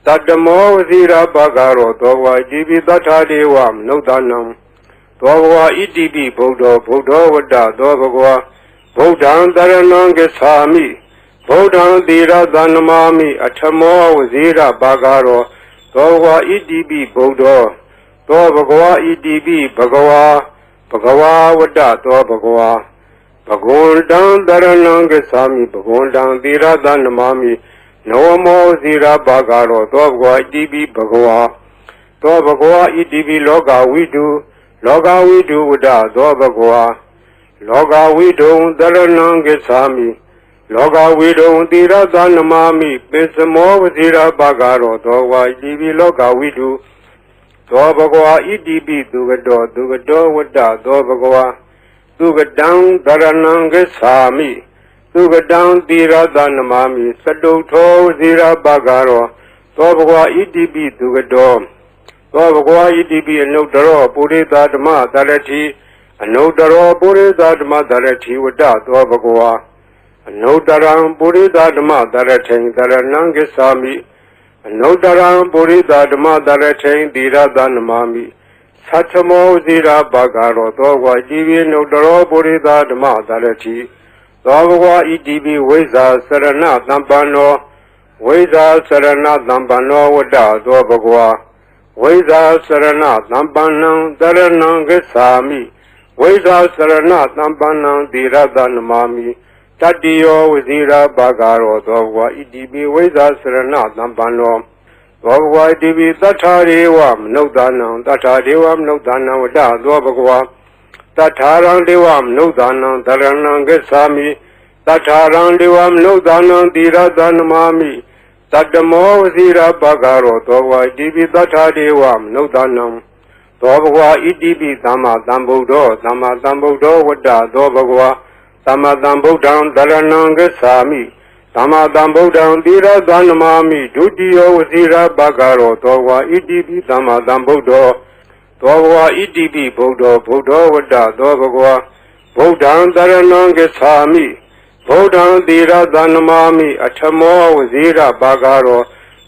တတ္တမောဝဇိရာဘာဂရောသောဘဂဝါဣတိပိတထာဒေဝမနုဿာနံသောဘဂဝါဣတိပိဗုဒ္ဓဝတ္တသောဘဂဝါဗုဒ္ဓံတရဏံဂစ္ဆာမိဗုဒ္ဓံသီရတနမာမိအထမောဝဇိရာဘာဂရောသောဘဂဝါဣတိပိဗုဒ္ဓသောဘဂဝါဣတိပိဘဂဝါဝတ္တသောဘဂဝါဘဂဝန္တံတရဏံဂစ္ဆာမိဘဂဝန္တံသီရတနမာမိနဝမောဇိရာဘာဂရောသောဘဂဝါဣတိပိဘဂဝါသောဘဂဝါဣတိပိလောကဝိတုဝတ္တသောဘဂဝါလောကဝိတုံတရဏံဂစ္ဆာမိလောကဝိတုံသီရတနမာမိပိစမောဝဇိရာဘာဂရောသောဘဂဝါဣတိပိလောကဝိတုသောဘဂဝါဣတိပိသူကတောဝတ္တသောဘဂဝါသူကတံတရဏံဂစ္ဆာမိသူကတံသီရတနမာမိစတုထောဝဇိရာဘာဂရောသောဘဂဝါဣတိပိသူကတောသောဘဂဝါဣတိပိအနုတ္တရောပုရိသဓမ္မတရတိအနုတ္တရောပုရိသဓမ္မတရတိဝတ္တသောဘဂဝါအနုတ္တရံပုရိသဓမ္မတရထိန်တရဏံဂစ္ဆာမိအနုတ္တရံပုရိသဓမ္မတရထိန်သီရတနမာမိသတ္ထမောဇိရာဘာဂရောသောဘဂဝါဣတိပိအနုတ္တရောပုရိသဓမ္မတရတိသောဘဂဝါဣတိပိဝိဇာစရဏသံပန္နောဝိဇာစရဏသံပန္နောဝတ္တသောဘဂဝါဝိဇာစရဏသံပန္နံတရဏံဂစ္ဆာမိဝိဇာစရဏသံပန္နံသီရတနမာမိတတ္တိယောဝဇိရာဘာဂရောသောဘဂဝါဣတိပိဝိဇာစရဏသံပန္နောသောဘဂဝါဣတိပိသတ္ထာရေဝမနုဿာနံသတ္ထာဒေဝမနုဿာနံဝတ္တသောဘဂဝါတထာရံဒေဝမနုဿာနံတရဏံဂစ္ဆာမိတထာရံဒေဝမနုဿာနံသီရတနမာမိတတ္တမောဝဇိရာဘာဂရောသောဘဂဝါဣတိပိသတ္ထာဒေဝမနုဿာနံသောဘဂဝါဣတိပိသမ္မာသမ္ဗုဒ္ဓောဝတ္တသောဘဂဝါသမ္မာသမ္ဗုဒ္ဓံတရဏံဂစ္ဆာမိသမ္မာသမ္ဗုဒ္ဓံသီရတနမာမိဒုတိယောဝဇိရာဘာဂရောသောဘဂဝါဣတိပိသမ္မာသမ္ဗုဒ္ဓောသောဘဂဝါဣတိပိဗုဒ္ဓဝတ္တသောဘဂဝါဗုဒ္ဓံတရဏံဂစ္ဆာမိဗုဒ္ဓံသီရတနမာမိအထမောဝဇိရာဘာဂရော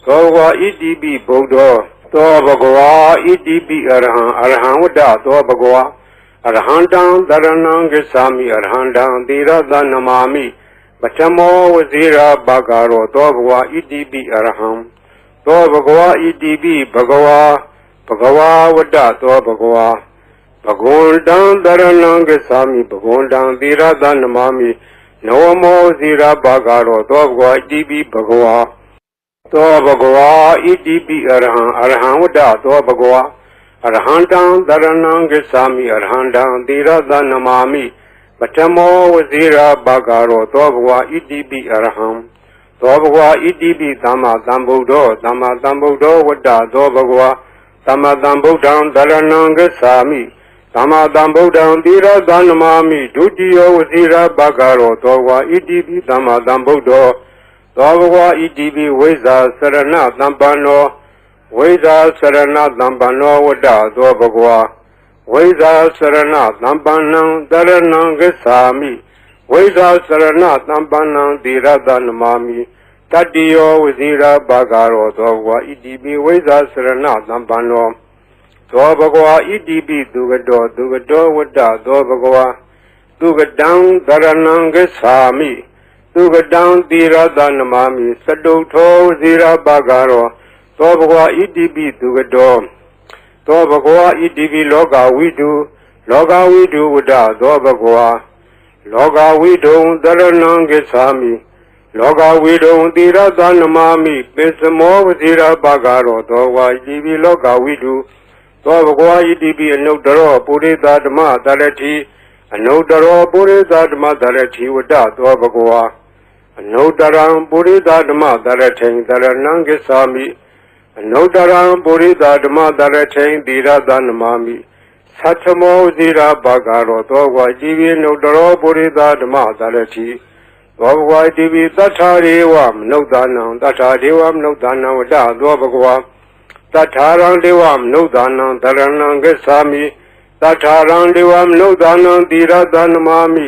သောဘဂဝါဣတိပိဗုဒ္ဓောသောဘဂဝါဣတိပိအရဟံဝတ္တသောဘဂဝါအရဟံတံတရဏံဂစ္ဆာမိအရဟံတံသီရတနမာမိပထမောဝဇိရာဘာဂရောသောဘဂဝါဣတိပိအရဟံသောဘဂဝါဣတိပိဘဂဝါဝတ္တသောဘဂဝါဘဂဝန္တံတရဏံဂစ္ဆာမိဘဂဝန္တံသီရတနမာမိနဝမောဇိရာဘာဂရောသောဘဂဝါဣတိပိဘဂဝါသောဘဂဝါဣတိပိအရဟံဝတ္တသောဘဂဝါအရဟံတံတရဏံဂစ္ဆာမိအရဟံတံသီရတနမာမိပထမောဝဇိရာဘာဂရောသောဘဂဝါဣတိပိအရဟံသောဘဂဝါဣတိပိသမ္မာသမ္ဗုဒ္ဓောဝတ္တသောဘဂဝါသမ္မာသမ္ဗုဒ္ဓံတရဏံဂစ္ဆာမိသမ္မာသမ္ဗုဒ္ဓံသီရတနမာမိဒုတိယောဝဇိရာဘာဂရောသောဘဂဝါဣတိပိသမ္မာသမ္ဗုဒ္ဓောသောဘဂဝါဣတိပိဝိဇာစရဏသံပန္နောဝ ဝိဇာစရဏသံပန္နောဝတ္တသောဘဂဝါဝိဇာစရဏသံပန္နံတရဏံဂစ္ဆာမိဝိဇာစရဏသံပန္နံသီရတနမာမိတတ္တိယောဝဇိရာဘာဂရောသောဘဂဝါဣတိပိဝိဇာစရဏသံပန္နောသောဘဂဝါဣတိပိသူကတောဝတ္တသောဘဂဝါသူကတံတရဏံဂစ္ဆာမိသူကတံသီရတနမာမိစတုထောဝဇိရာဘာဂရောသောဘဂဝါဣတိပိသူကတောသောဘဂဝါဣတိပိလောကဝိတုဝတ္တသောဘဂဝါလောကဝိတုံတရဏံဂစ္ဆာမိလောကဝိတုံသီရတနမာမိပိစမောဝဇိရာဘာဂရောသောဝါဣတိပိလောကဝိတုသောဘဂဝါဣတိပိအနုတ္တရောပုရိသဓမ္မတရတိအနုတ္တရောပုရိသဓမ္မတရတိဝတ္တသောဘဂဝါအနုတ္တရံပုရိသဓမ္မတရထိန်တရဏံဂစ္ဆာမိအနုတ္တရံပုရိသဓမ္မတရထိန်သီရတနမာမိသတ္ထမောဇိရာဘာဂရောသောဝါဣတိပိအနုတ္တရောပုရိသဓမ္မတရတိသောဘဂဝါဣတိပိသတ္ထာရေဝမနုဿာနံသတ္ထာဒေဝမနုဿာနံဝတ္တသောဘဂဝါသတ္ထာရံဒေဝမနုဿာနံတရဏံဂစ္ဆာမိသတ္ထာရံဒေဝမနုဿာနံသီရတနမာမိ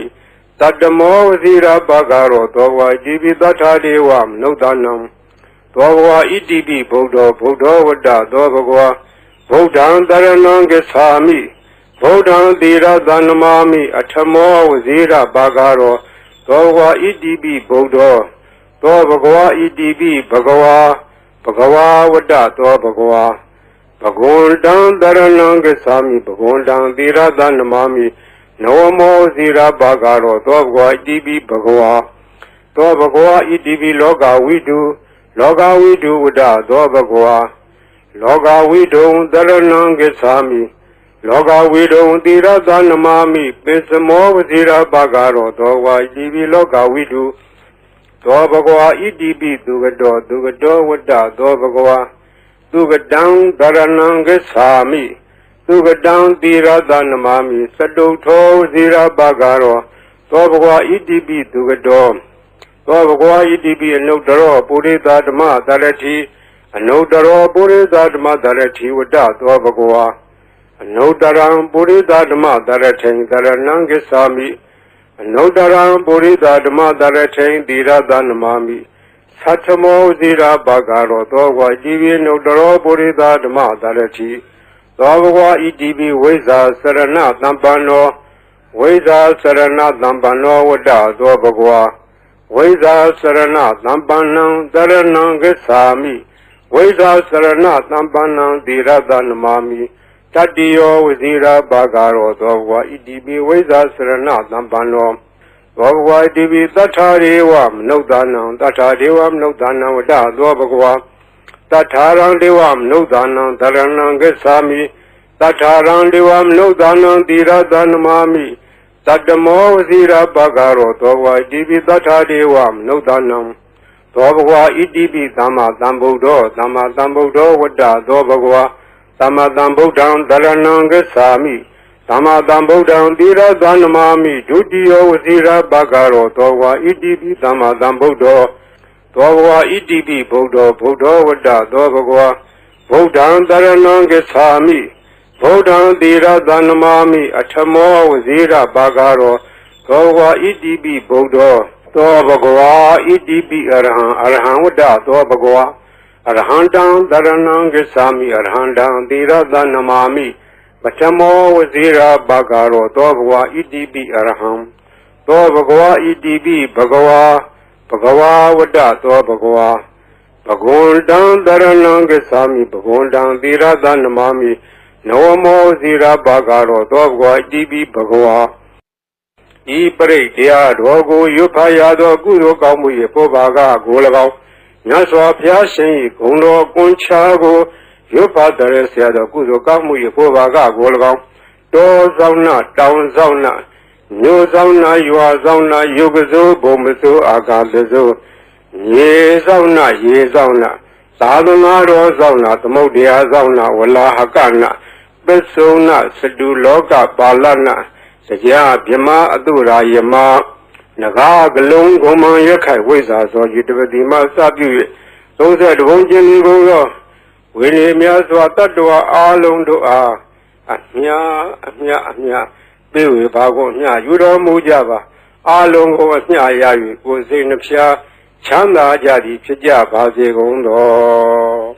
သတ္တမောဝဇိရာဘာဂရောသောဝါဣတိပိသတ္ထာဒေဝမနုဿာနံသောဘဂဝါဣတိပိဗုဒ္ဓောဝတ္တသောဘဂဝါဗုဒ္ဓံတရဏံဂစ္ဆာမိဗုဒ္ဓံသီရတနမာမိအထမောဝဇိရာဘာဂရောသောဘဂဝါဣတိပိဗုဒ္ဓောသောဘဂဝါဣတိပိဘဂဝါဝတ္တသောဘဂဝါဘဂဝန္တံတရဏံဂစ္ဆာမိဘဂဝန္တံသီရတနမာမိနဝမောဇိရာဘာဂရောသောဘဂဝါဣတိပိဘဂဝါသောဘဂဝါဣတိပိလောကဝိတုဝတ္တသောဘဂဝါလောကဝိတုံတရဏံဂစ္ဆာမိလောကဝိတုံသီရတနမာမိပိစမောဝဇိရာဘာဂရောသောဝါဣတိပိလောကဝိတုသောဘဂဝါဣတိပိသူကတောဝတ္တသောဘဂဝါသူကတံတရဏံဂစ္ဆာမိသူကတံသီရတနမာမိစတုထောဝဇိရာဘာဂရောသောဘဂဝါဣတိပိသူကတောသောဘဂဝါဣတိပိအနုတ္တရောပုရိသဓမ္မတရတိအနုတ္တရောပုရိသဓမ္မတရတိဝတ္တသောဘဂဝါအနုတ္တရံပုရိသဓမ္မတရထိန်တရဏံဂစ္ဆာမိအနုတ္တရံပုရိသဓမ္မတရထိန်သီရတနမာမိသတ္ထမောဇိရာဘာဂရောသောဝါဣတိပိအနုတ္တရောပုရိသဓမ္မတရတိသောဘဂဝါဣတိပိဝိဇာစရဏသံပန္နောဝိဇာစရဏသံပန္နောဝတ္တသောဘဂဝါဝိဇာစရဏသံပန္နံတရဏံဂစ္ဆာမိဝိဇာစရဏသံပန္နံသီရတနမာမိတတ္တိယောဝဇိရာဘာဂရောသောဘဂဝါဣတိပိဝိဇာစရဏသံပန္နောသောဘဂဝါဣတိပိသတ္ထာရေဝမနုဿာနံသတ္ထာဒေဝမနုဿာနံဝတ္တသောဘဂဝါသတ္ထာရံဒေဝမနုဿာနံတရဏံဂစ္ဆာမိသတ္ထာရံဒေဝမနုဿာနံသီရတနမာမိသတ္တမောဝဇိရာဘာဂရောသောဘဂဝါဣတိပိသတ္ထာဒေဝမနုဿာနံသောဘဂဝါဣတိပိသမ္မာသမ္ဗုဒ္ဓောဝတ္တသောဘဂဝါသမ္မာသမ္ဗုဒ္ဓံတရဏံဂစ္ဆာမိသမ္မာသမ္ဗုဒ္ဓံသီရတနမာမိဒုတိယဝဇိရာဘာဂရောသောဘဂဝါဣတိပိသမ္မာသမ္ဗုဒ္ဓောသောဘဂဝါဣတိပိဗုဒ္ဓောဝတ္တသောဘဂဝါဗုဒ္ဓံတရဏံဂစ္ဆာမိဗုဒ္ဓံသီရတနမာမိအထမောဝဇိရာဘာဂရောသောဘဂဝါဣတိပိဗုဒ္ဓောသောဘဂဝါဣတိပိအရဟံဝတ္တသောဘဂဝါအရဟံတံတရဏံဂစ္ဆာမိအရဟံတံသီရတနမာမိပထမောဝဇိရာဘာဂရောသောဘဂဝါဣတိပိအရဟံသောဘဂဝါဣတိပိဘဂဝါဝတ္တသောဘဂဝါဘဂဝန္တံတရဏံဂစ္ဆာမိဘဂဝန္တံသီရတနမာမိနဝမောဇိရာဘာဂရောသောဘဂဝါဣတိပိဘဂဝါဤပရိတ်တရားတော်ကိုရွတ်ဖတ်ရသောကုသိုလ်ကောင်းမှု၏ပေါ်ပါကကို၎င်းမြတ်စွာဘုရားရှင်၏ဂုဏ်တော်ကွန်ချာကိုရွတ်ဖတ်တဲ့ဆရာတော်ကုသိုလ်ကောင်းမှု၏ပေါ်ပါကကို၎င်းတောဆောင်နာတောင်ဆောင်နာမြို့ဆောင်နာရွာဆောင်နာယုတ်ကစိုးဘုံမစိုးအာကာသစိုးရေဆောင်နာရေဆောင်နာသာသနာတော်ဆောင်နာသမုဒ္ဒရာဆောင်နာဝလာဟကနာပစ္စုံနာစတုလောကပါဠနာစကြာဗြဟ္မာအတုရာယမနဂါကလုံးဂုံမံရခိုင်ဝိဇ္ဇာသောယတပတိမစပြု၍30ဘုံကျင်းကိုသော ဝိနည်းများစွာတတ္တဝါအားလုံးတို့အားအမြပေးဝေပါကုန်အမြယူတော်မူကြပါအားလုံးကိုအမြရ၍ကိုယ်စိတ်နှဖျားချမ်းသာကြသည်ဖြစ်ကြပါစေကုန်သော